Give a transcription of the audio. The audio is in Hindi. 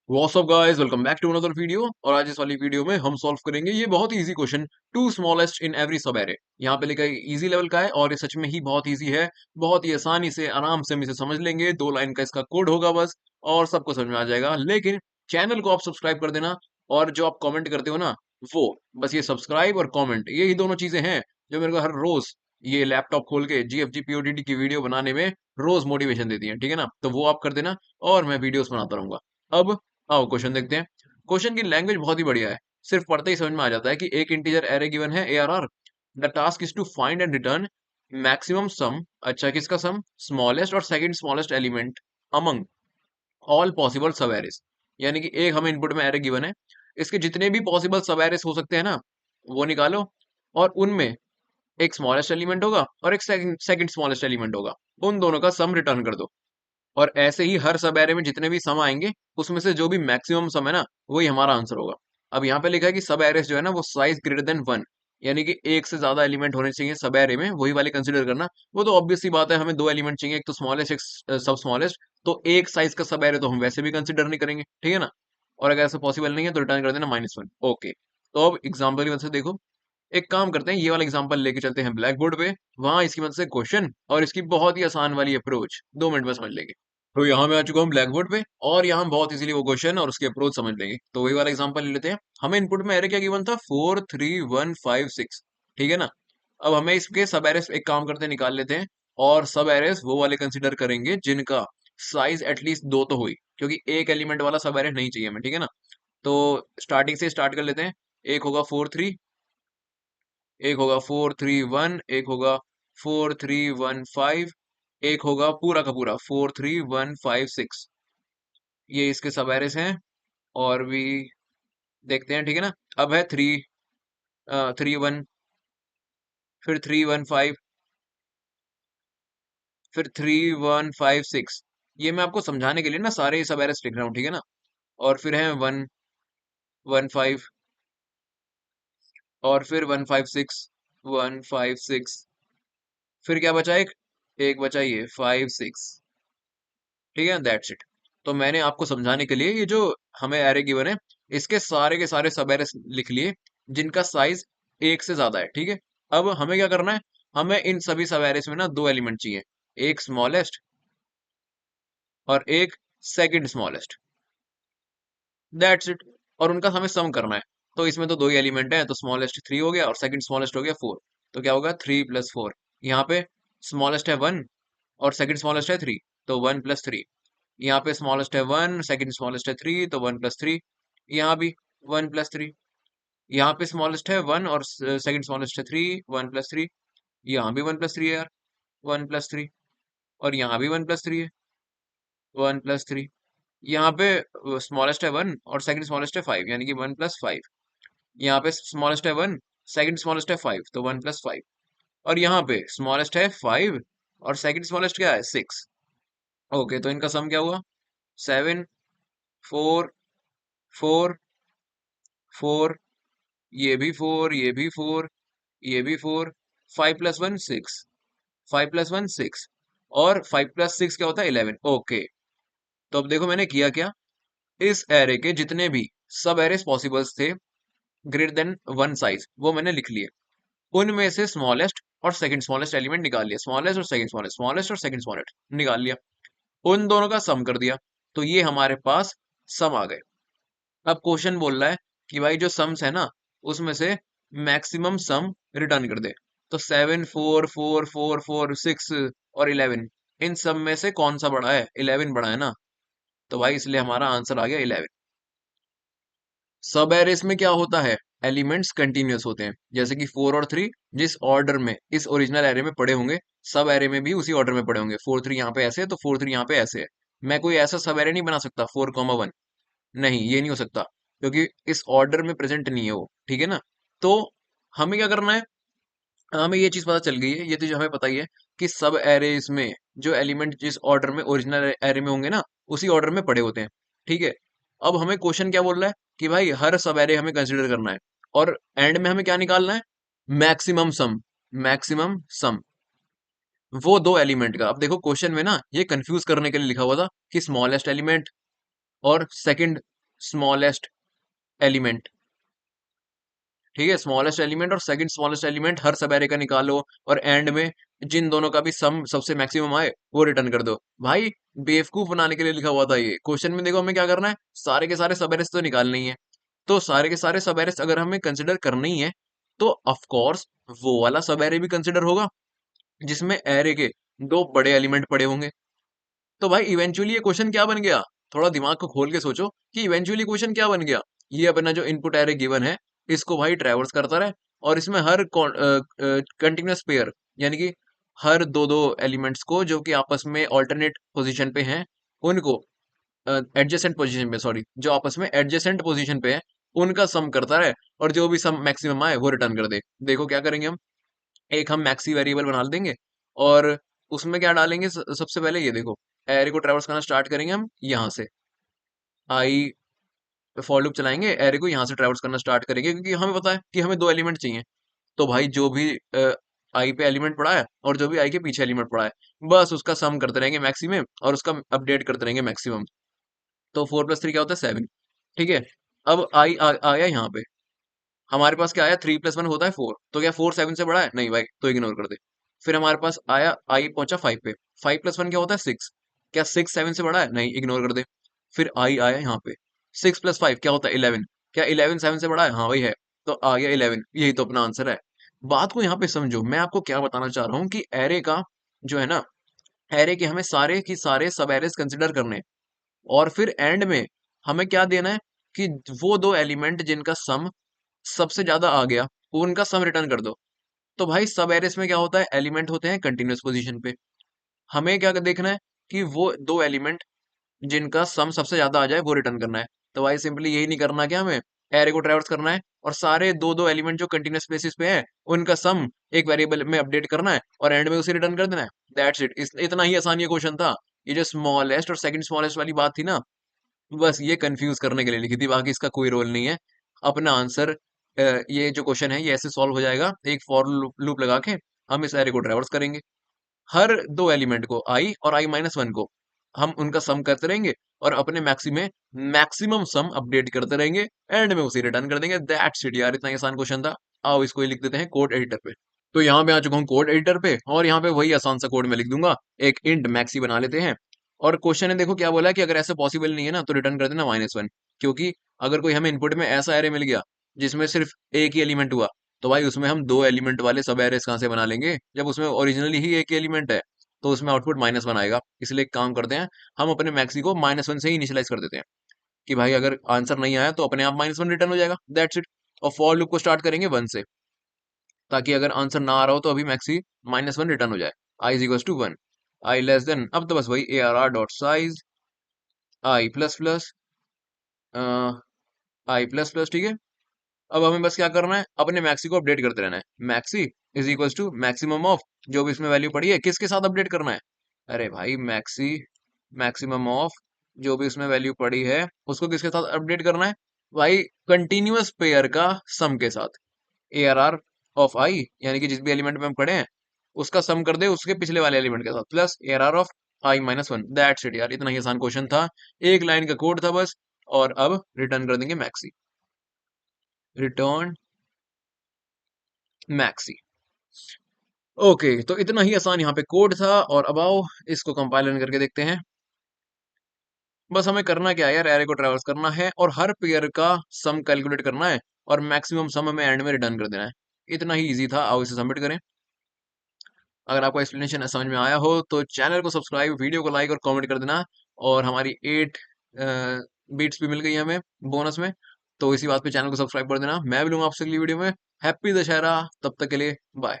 What's up guys, welcome back to another video. और आज इस वाली वीडियो में हम सॉल्व करेंगे ये बहुत ही easy question, to smallest in every subarray. यहाँ पे लिखा है इजी लेवल का है और ये सच में ही बहुत इजी है। बहुत ही आसानी से आराम से हम इसे समझ लेंगे। 2 लाइन का इसका कोड होगा बस, और सबको समझ में आ जाएगा। लेकिन चैनल को आप सब्सक्राइब कर देना, और जो आप कमेंट करते हो ना, वो बस ये सब्सक्राइब और कॉमेंट, यही दोनों चीजें हैं जो मेरे को हर रोज ये लैपटॉप खोल के GFG POTT की वीडियो बनाने में रोज मोटिवेशन देती है। ठीक है ना, तो वो आप कर देना और मैं वीडियोस बनाता रहूंगा। अब आओ क्वेश्चन देखते हैं। क्वेश्चन की लैंग्वेज बहुत ही बढ़िया है, सिर्फ पढ़ते ही समझ में आ जाता है कि एक इंटीजर एरे गिवन है ARR। The task is to find and return maximum sum. अच्छा, किसका सम? स्मॉलेस्ट और second smallest element among all possible subarrays. यानी कि एक हमें इनपुट में एरे गिवन है, इसके जितने भी पॉसिबल सब एरेस हो सकते हैं ना, वो निकालो। और उनमें एक स्मॉलेस्ट एलिमेंट होगा और एक सेकंड स्मॉलेस्ट एलिमेंट होगा। उन दोनों का सम रिटर्न कर दो। और ऐसे ही हर सब एरे में जितने भी सम आएंगे, उसमें से जो भी मैक्सिमम सम है ना, वही हमारा आंसर होगा। अब यहाँ पे लिखा है कि सब एरेस जो है ना, वो साइज ग्रेटर देन 1, यानी कि एक से ज्यादा एलिमेंट होने चाहिए सब एरे में, वही वाले कंसीडर करना। वो तो ऑब्वियस सी बात है, हमें 2 एलिमेंट चाहिए, एक तो स्मॉलेस्ट एक सब स्मॉलेस्ट। तो एक साइज का सब एरे तो हम वैसे भी कंसिडर नहीं करेंगे, ठीक है ना। और अगर ऐसा पॉसिबल नहीं है तो रिटर्न कर देना -1। ओके, तो अब एग्जाम्पल की मदद से देखो। एक काम करते हैं, ये वाला एग्जाम्पल लेके चलते हैं ब्लैक बोर्ड पे, वहां इसकी मदद से क्वेश्चन और इसकी बहुत ही आसान वाली अप्रोच 2 मिनट में समझ लेंगे। तो यहाँ मैं आ चुका हूँ ब्लैक बोर्ड पे, और यहाँ हम बहुत इजीली वो क्वेश्चन और उसकी अप्रोच समझ लेंगे। तो वही वाला एग्जांपल ले लेते हैं। हमें इनपुट में एरे क्या गिवन था? 4 3 1 5 6। ठीक है ना। अब हमें इसके सब एरेस एक काम करते हैं, निकाल लेते हैं। और सब एरेस वो वाले कंसिडर करेंगे जिनका साइज एटलीस्ट 2 तो हुई, क्योंकि एक एलिमेंट वाला सब एरे नहीं चाहिए हमें, ठीक है ना। तो स्टार्टिंग से स्टार्ट कर लेते हैं। एक होगा 4 3, एक होगा 4 3 1, एक होगा 4 3 1 5, एक होगा पूरा का पूरा 4 3 1 5 6। ये इसके सब एरेस हैं। और भी देखते हैं, ठीक है ना। अब है 3 3 1, फिर 3 1 5, फिर 3 1 5 6। ये मैं आपको समझाने के लिए ना सारे सब एरेस लिख रहा हूँ, ठीक है ना। और फिर है 1 1 5, और फिर 1 5 6 1 5 6। फिर क्या बचा? एक एक बचा, ये 5 6। ठीक है, दैट्स इट। तो मैंने आपको समझाने के लिए ये जो हमें एरे गिवन है, इसके सारे के सारे सब एरे लिख लिए जिनका साइज एक से ज्यादा है, ठीक है। अब हमें क्या करना है? हमें इन सभी सब एरेस में ना 2 एलिमेंट चाहिए, एक स्मॉलेस्ट और एक सेकंड स्मॉलेस्ट। That's it. और उनका हमें सम करना है। तो इसमें तो 2 ही एलिमेंट है, तो स्मॉलेस्ट 3 हो गया और सेकंड स्मॉलेस्ट हो गया 4। तो क्या होगा? 3 + 4। यहाँ पे स्मॉलेस्ट है 1 और सेकंड स्मॉलेस्ट है 3, तो 1 + 3। यहाँ पे स्मॉलेस्ट है 1, सेकंड स्मॉलेस्ट है 3, तो 1 + 3। यहाँ भी 1 + 3। यहाँ पे स्मॉलेस्ट है 1 और सेकंड स्मॉलेस्ट है 3, 1 + 3। यहाँ भी 1 + 3 है यार, 1 + 3। और यहाँ भी 1 + 3 है, 1 + 3। यहाँ पे स्मॉलेस्ट है 1 और सेकंड स्मॉलेस्ट है 5, यानी कि 1 + 5। यहाँ पे स्मॉलेस्ट है 1, सेकंड स्मॉलेस्ट है 5, तो 1 + 5। और यहाँ पे स्मॉलेस्ट है 5 और सेकंड स्मॉलेस्ट क्या है? 6। ओके, तो इनका सम क्या हुआ? 7 4 4 4, ये भी 4, ये भी 4, ये भी 4। 5 + 1 6, 5 + 1 6, और 5 + 6 क्या होता है? 11। ओके, तो अब देखो मैंने किया क्या। इस एरे के जितने भी सब एरेस पॉसिबल्स थे ग्रेटर देन 1 साइज, वो मैंने लिख लिए। उनमें से स्मॉलेस्ट और सेकंड स्मॉलेस्ट एलिमेंट निकाल लिया, स्मॉलेस्ट और सेकंड स्मॉलेस्ट, स्मॉलेस्ट और सेकंड स्मॉलेस्ट निकाल लिया। उन दोनों का सम कर दिया, तो ये हमारे पास सम आ गए। अब क्वेश्चन बोल रहा है कि भाई जो सम्स है ना, उसमें से मैक्सिमम सम रिटर्न कर दे। तो 7 4 4 4 4 6 और 11, इन सब में से कौन सा बड़ा है? 11 बड़ा है ना। तो भाई इसलिए हमारा आंसर आ गया 11। सब एरेस में क्या होता है? एलिमेंट्स कंटिन्यूअस होते हैं, जैसे कि 4 और 3 जिस ऑर्डर में इस ओरिजिनल एरे में पड़े होंगे, सब एरे में भी उसी ऑर्डर में पड़े होंगे। 4 3 यहाँ पे ऐसे है तो 4 3 यहाँ पे ऐसे है। मैं कोई ऐसा सब एरे नहीं बना सकता 4 1, नहीं ये नहीं हो सकता, क्योंकि इस ऑर्डर में प्रेजेंट नहीं है वो, ठीक है ना। तो हमें क्या करना है? हमें ये चीज पता चल गई है, ये चीज हमें पता ही है कि सब एरेज में जो एलिमेंट जिस ऑर्डर में ओरिजिनल एरे में होंगे ना, उसी ऑर्डर में पड़े होते हैं, ठीक है। अब हमें क्वेश्चन क्या बोल रहा है कि भाई हर सब एरे हमें कंसिडर करना है, और एंड में हमें क्या निकालना है? मैक्सिमम सम। मैक्सिमम सम वो 2 एलिमेंट का। अब देखो क्वेश्चन में ना ये कंफ्यूज करने के लिए लिखा हुआ था कि स्मॉलेस्ट एलिमेंट और सेकंड स्मॉलेस्ट एलिमेंट, ठीक है, स्मॉलेस्ट एलिमेंट और सेकंड स्मॉलेस्ट एलिमेंट हर सब एरे का निकालो, और एंड में जिन दोनों का भी सम सबसे मैक्सिमम आए वो रिटर्न कर दो। भाई बेवकूफ बनाने के लिए लिखा हुआ था ये क्वेश्चन में। देखो हमें क्या करना है, सारे के सारे सब एरेस तो निकालने ही है। तो सारे के सारे सब एरेस अगर हमें कंसिडर करनी ही है तो ऑफ कोर्स वो वाला सब एरे भी कंसिडर होगा जिसमें एरे के दो बड़े एलिमेंट पड़े होंगे। तो भाई इवेंचुअली ये क्वेश्चन क्या बन गया, थोड़ा दिमाग को खोल के सोचो कि इवेंचुअली क्वेश्चन क्या बन गया। ये अपना जो इनपुट एरे गिवन है इसको भाई ट्रैवर्स करता रहे, और इसमें हर कंटिन्यूअस पेयर यानी कि हर दो दो एलिमेंट्स को जो कि आपस में ऑल्टरनेट पोजीशन पे हैं उनको एडजेसेंट पोजीशन पे, सॉरी, जो आपस में एडजेसेंट पोजीशन पे है उनका सम करता रहे, और जो भी सम मैक्सिमम आए वो रिटर्न कर दे। देखो क्या करेंगे हम, एक हम मैक्सी वेरिएबल बना देंगे, और उसमें क्या डालेंगे, सबसे पहले ये देखो, एरे को ट्रैवर्स करना स्टार्ट करेंगे हम यहाँ से, आई फॉर लूप चलाएंगे, एरे को यहाँ से ट्रैवर्स करना स्टार्ट करेंगे क्योंकि हमें पता है कि हमें दो एलिमेंट चाहिए। तो भाई जो भी आई पे एलिमेंट पड़ा है और जो भी आई के पीछे एलिमेंट पड़ा है, बस उसका सम करते रहेंगे मैक्सिमम और उसका अपडेट करते रहेंगे मैक्सिमम। तो 4+3 क्या होता है 7, ठीक है। अब आया यहाँ पे, हमारे पास क्या आया, 3+1 होता है 4, तो क्या 4 7 से बड़ा है, नहीं भाई, तो इग्नोर कर दे। फिर हमारे पास आया, आई पहुंचा 5 पे, 5+1 क्या होता है 6, क्या 6 7 से बड़ा है, नहीं, इग्नोर कर दे। फिर आई आया यहाँ पे, 6+5 क्या होता है 11, क्या 11 7 से बड़ा है, हाँ भाई है, तो आ गया 11, यही तो अपना आंसर है। बात को यहाँ पे समझो, मैं आपको क्या बताना चाह रहा हूँ कि एरे का जो है ना, एरे के हमें सारे की सारे सब एरेस कंसिडर करने हैं, और फिर एंड में हमें क्या देना है कि वो दो एलिमेंट जिनका सम सबसे ज्यादा आ गया उनका सम रिटर्न कर दो। तो भाई सब एरेस में क्या होता है, एलिमेंट होते हैं कंटिन्यूअस पोजीशन पे, हमें क्या देखना है कि वो दो एलिमेंट जिनका सम सबसे ज्यादा आ जाए वो रिटर्न करना है। तो भाई सिंपली यही नहीं करना, क्या हमें एरे को ट्रैवर्स करना है और सारे दो दो एलिमेंट जो कंटिन्यूअस बेसिस पे है उनका सम एक वेरिएबल में अपडेट करना है और एंड में उसे रिटर्न कर देना है। दैट्स इट, इतना ही आसान ये क्वेश्चन था। ये जो स्मॉलेस्ट और सेकंड स्मॉलेस्ट वाली बात थी ना, बस ये कंफ्यूज करने के लिए लिखी थी, बाकी इसका कोई रोल नहीं है। अपना आंसर ये जो क्वेश्चन है ये ऐसे सॉल्व हो जाएगा, एक फॉर लूप लगा के हम इस एरे को ट्रैवर्स करेंगे, हर दो एलिमेंट को आई और i-1 को हम उनका सम करते रहेंगे और अपने मैक्सी में मैक्सिमम सम अपडेट करते रहेंगे, एंड में उसे रिटर्न कर देंगे। दैट्स इट यार, इतना ही आसान क्वेश्चन था। आओ इसको ही लिख देते हैं कोड एडिटर पे। तो यहाँ पे आ चुका हूँ कोड एडिटर पे, और यहाँ पे वही आसान सा कोड मैं लिख दूंगा, एक इंट मैक्सी बना लेते हैं। और क्वेश्चन है देखो क्या बोला है कि अगर ऐसा पॉसिबल नहीं है ना तो रिटर्न कर देना -1, क्योंकि अगर कोई हमें इनपुट में ऐसा एरे मिल गया जिसमें सिर्फ एक ही एलिमेंट हुआ, तो भाई उसमें हम दो एलिमेंट वाले सब एरेस कहाँ से बना लेंगे जब उसमें ओरिजिनली ही एक ही एलिमेंट है, तो उसमें आउटपुट -1 आएगा। इसलिए एक काम करते हैं, हम अपने मैक्सी को -1 से ही इनिशियलाइज कर देते हैं कि भाई अगर आंसर नहीं आया तो अपने आप -1 रिटर्न हो जाएगा। That's it. और फॉर लूप को स्टार्ट करेंगे 1 से, ताकि अगर आंसर ना आ रहा हो तो अभी मैक्सी -1 रिटर्न हो जाए। I is equal to 1, i less than, अब तो बस वही ARR dot size i plus plus i plus plus, ठीक है। अब हमें बस क्या करना है, अपने मैक्सी को अपडेट करते रहना है। Maxi is equal to maximum of जो भी इसमें वैल्यू पड़ी है, किसके साथ अपडेट करना है, अरे भाई मैक्सी मैक्सिमम ऑफ जो भी उसमें वैल्यू पड़ी है उसको किसके साथ अपडेट करना है, भाई कंटिन्यूअस पेयर का सम के साथ। ARR ऑफ आई यानी कि जिस भी एलिमेंट में हम खड़े हैं उसका सम कर दे उसके पिछले वाले एलिमेंट के साथ, plus ARR of i-1। That's it यार, इतना ही आसान क्वेश्चन था, एक लाइन का कोड था बस। और अब रिटर्न कर देंगे मैक्सी, रिटर्न मैक्सी। ओके, तो इतना ही आसान यहाँ पे कोड था, और अब आओ इसको कंपाइल रन करके देखते हैं। बस हमें करना क्या है यार, एरे को ट्रैवर्स करना है और हर पेयर का सम कैलकुलेट करना है, और मैक्सिमम सम हमें एंड में रिटर्न कर देना है। इतना ही इजी था, आओ इसे सबमिट करें। अगर आपको एक्सप्लेनेशन समझ में आया हो तो चैनल को सब्सक्राइब, वीडियो को लाइक और कमेंट कर देना। और हमारी 8 बीट्स भी मिल गई हमें बोनस में, तो इसी बात पे चैनल को सब्सक्राइब कर देना। मैं भी लूंगा आपसे अगली वीडियो में। हैप्पी दशहरा, तब तक के लिए बाय।